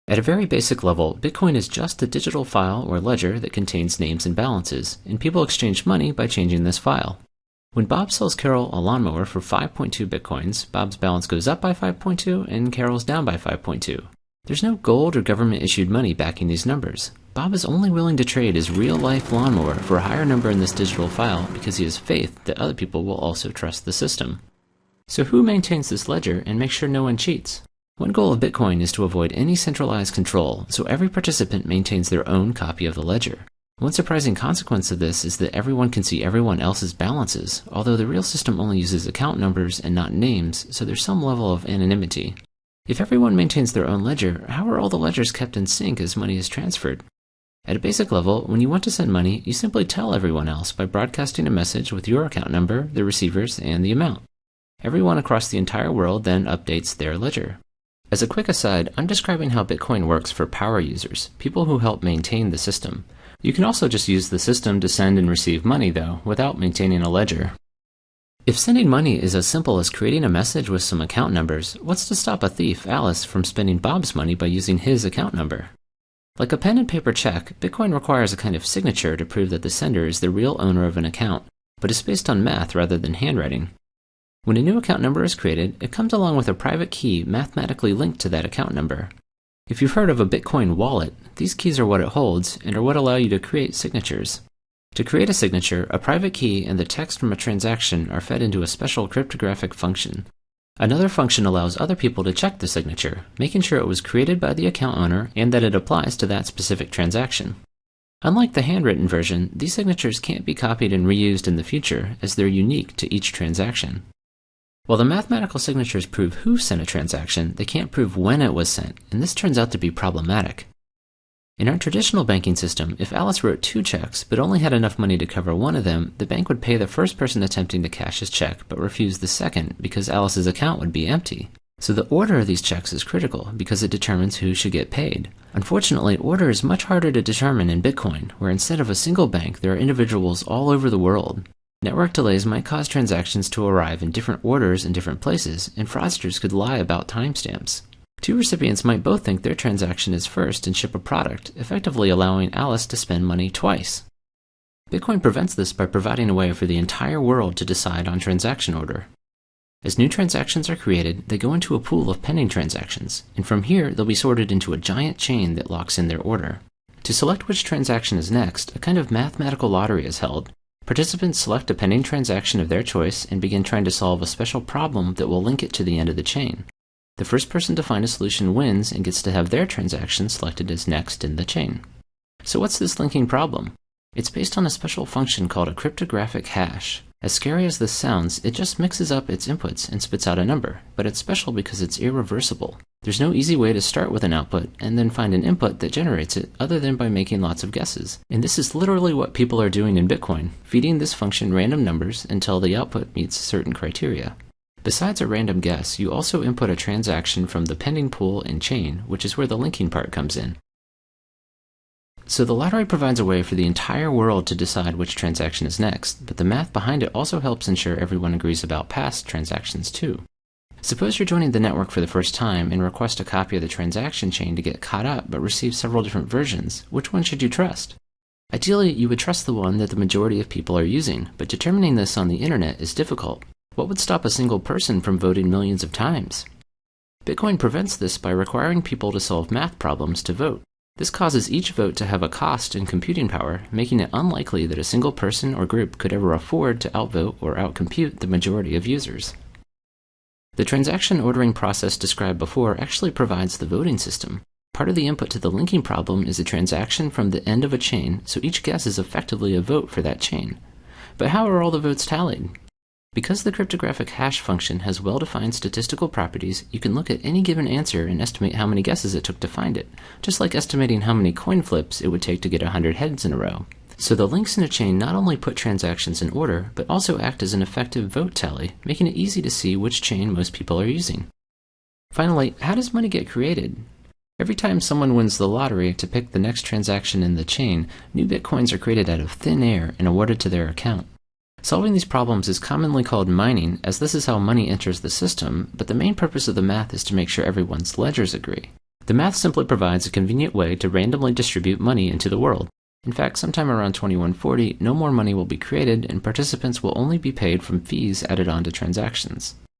At a very basic level, Bitcoin is just a digital file or ledger that contains names and balances, and people exchange money by changing this file. When Bob sells Carol a lawnmower for 5.2 Bitcoins, Bob's balance goes up by 5.2 and Carol's down by 5.2. There's no gold or government-issued money backing these numbers. Bob is only willing to trade his real-life lawnmower for a higher number in this digital file because he has faith that other people will also trust the system. So who maintains this ledger and makes sure no one cheats? One goal of Bitcoin is to avoid any centralized control, so every participant maintains their own copy of the ledger. One surprising consequence of this is that everyone can see everyone else's balances, although the real system only uses account numbers and not names, so there's some level of anonymity. If everyone maintains their own ledger, how are all the ledgers kept in sync as money is transferred? At a basic level, when you want to send money, you simply tell everyone else by broadcasting a message with your account number, the receivers, and the amount. Everyone across the entire world then updates their ledger. As a quick aside, I'm describing how Bitcoin works for power users, people who help maintain the system. You can also just use the system to send and receive money, though, without maintaining a ledger. If sending money is as simple as creating a message with some account numbers, what's to stop a thief, Alice, from spending Bob's money by using his account number? Like a pen and paper check, Bitcoin requires a kind of signature to prove that the sender is the real owner of an account, but is based on math rather than handwriting. When a new account number is created, it comes along with a private key mathematically linked to that account number. If you've heard of a Bitcoin wallet, these keys are what it holds and are what allow you to create signatures. To create a signature, a private key and the text from a transaction are fed into a special cryptographic function. Another function allows other people to check the signature, making sure it was created by the account owner and that it applies to that specific transaction. Unlike the handwritten version, these signatures can't be copied and reused in the future, as they're unique to each transaction. While the mathematical signatures prove who sent a transaction, they can't prove when it was sent, and this turns out to be problematic. In our traditional banking system, if Alice wrote 2 checks but only had enough money to cover one of them, the bank would pay the first person attempting to cash his check but refuse the second because Alice's account would be empty. So the order of these checks is critical because it determines who should get paid. Unfortunately, order is much harder to determine in Bitcoin, where instead of a single bank, there are individuals all over the world. Network delays might cause transactions to arrive in different orders in different places, and fraudsters could lie about timestamps. 2 recipients might both think their transaction is first and ship a product, effectively allowing Alice to spend money twice. Bitcoin prevents this by providing a way for the entire world to decide on transaction order. As new transactions are created, they go into a pool of pending transactions, and from here they'll be sorted into a giant chain that locks in their order. To select which transaction is next, a kind of mathematical lottery is held. Participants select a pending transaction of their choice and begin trying to solve a special problem that will link it to the end of the chain. The first person to find a solution wins and gets to have their transaction selected as next in the chain. So what's this linking problem? It's based on a special function called a cryptographic hash. As scary as this sounds, it just mixes up its inputs and spits out a number, but it's special because it's irreversible. There's no easy way to start with an output and then find an input that generates it other than by making lots of guesses. And this is literally what people are doing in Bitcoin, feeding this function random numbers until the output meets certain criteria. Besides a random guess, you also input a transaction from the pending pool and chain, which is where the linking part comes in. So the lottery provides a way for the entire world to decide which transaction is next, but the math behind it also helps ensure everyone agrees about past transactions too. Suppose you're joining the network for the first time and request a copy of the transaction chain to get caught up but receive several different versions. Which one should you trust? Ideally, you would trust the one that the majority of people are using, but determining this on the internet is difficult. What would stop a single person from voting millions of times? Bitcoin prevents this by requiring people to solve math problems to vote. This causes each vote to have a cost in computing power, making it unlikely that a single person or group could ever afford to outvote or outcompute the majority of users. The transaction ordering process described before actually provides the voting system. Part of the input to the linking problem is a transaction from the end of a chain, so each guess is effectively a vote for that chain. But how are all the votes tallied? Because the cryptographic hash function has well-defined statistical properties, you can look at any given answer and estimate how many guesses it took to find it, just like estimating how many coin flips it would take to get 100 heads in a row. So the links in a chain not only put transactions in order, but also act as an effective vote tally, making it easy to see which chain most people are using. Finally, how does money get created? Every time someone wins the lottery to pick the next transaction in the chain, new bitcoins are created out of thin air and awarded to their account. Solving these problems is commonly called mining, as this is how money enters the system, but the main purpose of the math is to make sure everyone's ledgers agree. The math simply provides a convenient way to randomly distribute money into the world. In fact, sometime around 2140, no more money will be created and participants will only be paid from fees added on to transactions.